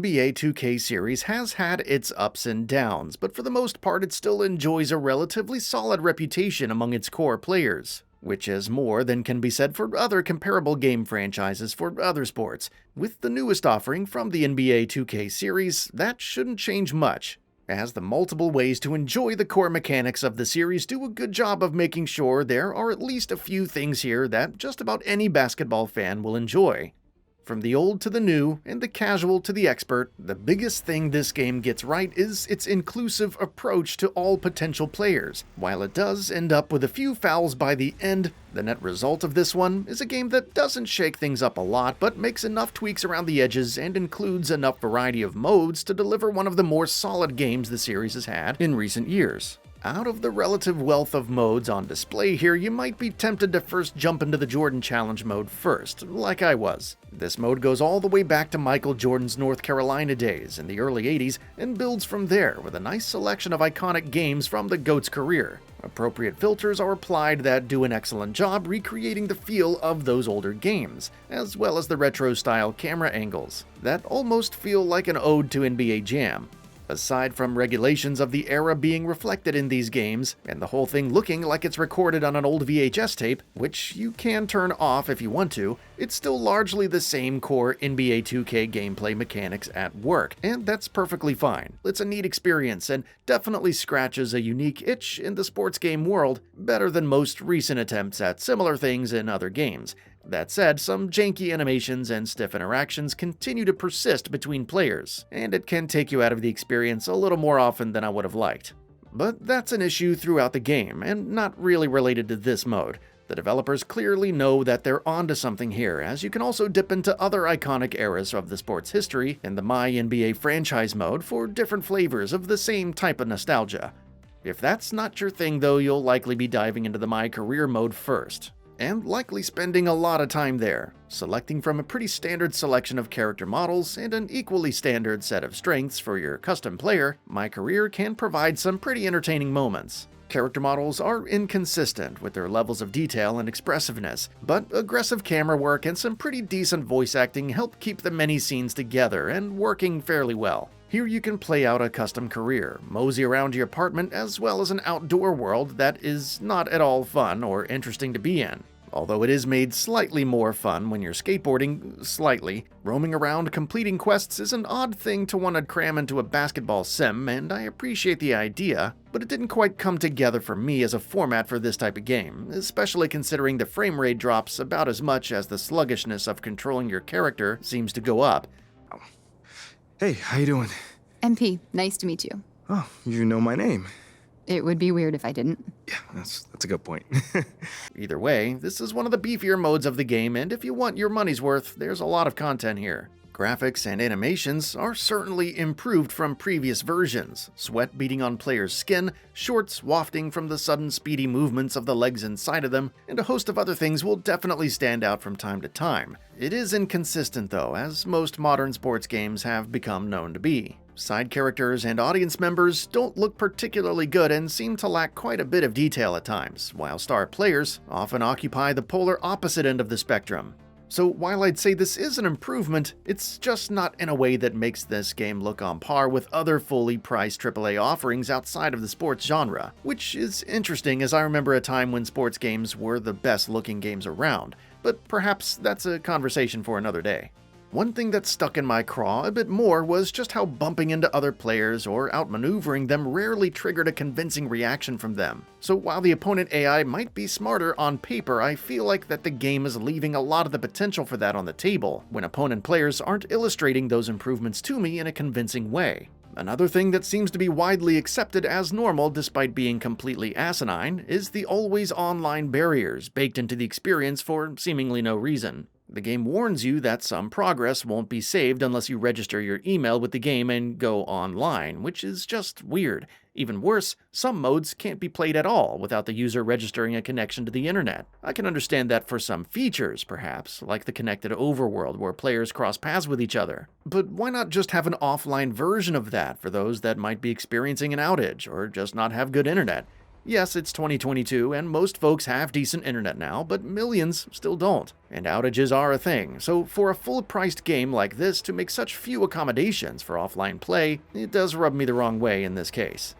NBA 2K series has had its ups and downs, but for the most part it still enjoys a relatively solid reputation among its core players, which is more than can be said for other comparable game franchises for other sports. With the newest offering from the NBA 2K series, that shouldn't change much, as the multiple ways to enjoy the core mechanics of the series do a good job of making sure there are at least a few things here that just about any basketball fan will enjoy. From the old to the new, and the casual to the expert, the biggest thing this game gets right is its inclusive approach to all potential players. While it does end up with a few fouls by the end, the net result of this one is a game that doesn't shake things up a lot, but makes enough tweaks around the edges and includes enough variety of modes to deliver one of the more solid games the series has had in recent years. Out of the relative wealth of modes on display here, you might be tempted to first jump into the Jordan Challenge mode first, like I was. This mode goes all the way back to Michael Jordan's North Carolina days in the early 80s and builds from there with a nice selection of iconic games from the GOAT's career. Appropriate filters are applied that do an excellent job recreating the feel of those older games, as well as the retro-style camera angles that almost feel like an ode to NBA Jam. Aside from regulations of the era being reflected in these games, and the whole thing looking like it's recorded on an old VHS tape, which you can turn off if you want to, it's still largely the same core NBA 2K gameplay mechanics at work, and that's perfectly fine. It's a neat experience, and definitely scratches a unique itch in the sports game world, better than most recent attempts at similar things in other games. That said, some janky animations and stiff interactions continue to persist between players, and it can take you out of the experience a little more often than I would have liked. But that's an issue throughout the game, and not really related to this mode. The developers clearly know that they're onto something here, as you can also dip into other iconic eras of the sport's history in the My NBA franchise mode for different flavors of the same type of nostalgia. If that's not your thing though, you'll likely be diving into the My Career mode first, and likely spending a lot of time there, selecting from a pretty standard selection of character models and an equally standard set of strengths for your custom player. My Career can provide some pretty entertaining moments. Character models are inconsistent with their levels of detail and expressiveness, but aggressive camera work and some pretty decent voice acting help keep the many scenes together and working fairly well. Here you can play out a custom career, mosey around your apartment, as well as an outdoor world that is not at all fun or interesting to be in. Although it is made slightly more fun when you're skateboarding, slightly. Roaming around completing quests is an odd thing to want to cram into a basketball sim, and I appreciate the idea, but it didn't quite come together for me as a format for this type of game, especially considering the frame rate drops about as much as the sluggishness of controlling your character seems to go up. Hey, how you doing? MP, nice to meet you. Oh, you know my name. It would be weird if I didn't. Yeah, that's a good point. Either way, this is one of the beefier modes of the game, and if you want your money's worth, there's a lot of content here. Graphics and animations are certainly improved from previous versions. Sweat beating on players' skin, shorts wafting from the sudden speedy movements of the legs inside of them, and a host of other things will definitely stand out from time to time. It is inconsistent though, as most modern sports games have become known to be. Side characters and audience members don't look particularly good and seem to lack quite a bit of detail at times, while star players often occupy the polar opposite end of the spectrum. So while I'd say this is an improvement, it's just not in a way that makes this game look on par with other fully priced AAA offerings outside of the sports genre, which is interesting as I remember a time when sports games were the best looking games around, but perhaps that's a conversation for another day. One thing that stuck in my craw a bit more was just how bumping into other players or outmaneuvering them rarely triggered a convincing reaction from them. So while the opponent AI might be smarter on paper, I feel like that the game is leaving a lot of the potential for that on the table, when opponent players aren't illustrating those improvements to me in a convincing way. Another thing that seems to be widely accepted as normal despite being completely asinine is the always online barriers baked into the experience for seemingly no reason. The game warns you that some progress won't be saved unless you register your email with the game and go online, which is just weird. Even worse, some modes can't be played at all without the user registering a connection to the internet. I can understand that for some features, perhaps, like the connected overworld where players cross paths with each other. But why not just have an offline version of that for those that might be experiencing an outage or just not have good internet? Yes, it's 2022, and most folks have decent internet now, but millions still don't. And outages are a thing, so for a full-priced game like this to make such few accommodations for offline play, it does rub me the wrong way in this case.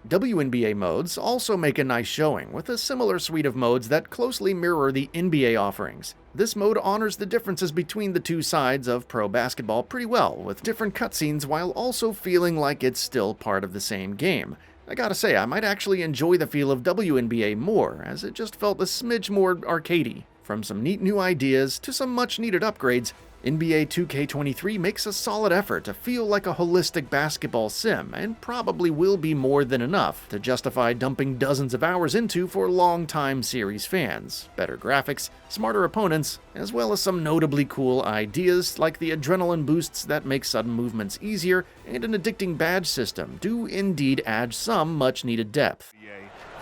Wnba Modes also make a nice showing, with a similar suite of modes that closely mirror the NBA offerings. This mode honors the differences between the two sides of pro basketball pretty well, with different cutscenes while also feeling like it's still part of the same game. I gotta say, I might actually enjoy the feel of WNBA more, as it just felt a smidge more arcadey. From some neat new ideas to some much needed upgrades, NBA 2K23 makes a solid effort to feel like a holistic basketball sim, and probably will be more than enough to justify dumping dozens of hours into for long-time series fans. Better graphics, smarter opponents, as well as some notably cool ideas like the adrenaline boosts that make sudden movements easier, and an addicting badge system do indeed add some much-needed depth.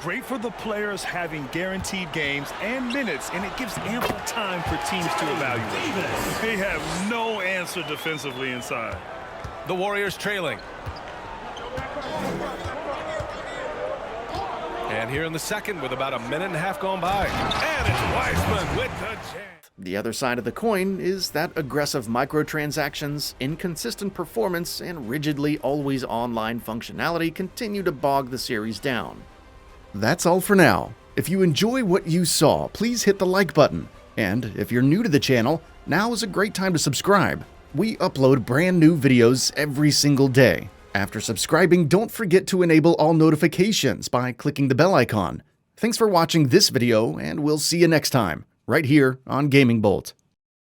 Great for the players having guaranteed games and minutes, and it gives ample time for teams to evaluate. They have no answer defensively inside. The Warriors trailing. And here in the second with about a minute and a half gone by. And it's Wiseman with the jam. The other side of the coin is that aggressive microtransactions, inconsistent performance, and rigidly always online functionality continue to bog the series down. That's all for now. If you enjoy what you saw, please hit the like button. And if you're new to the channel, now is a great time to subscribe. We upload brand new videos every single day. After subscribing, don't forget to enable all notifications by clicking the bell icon. Thanks for watching this video, and we'll see you next time, right here on Gaming Bolt.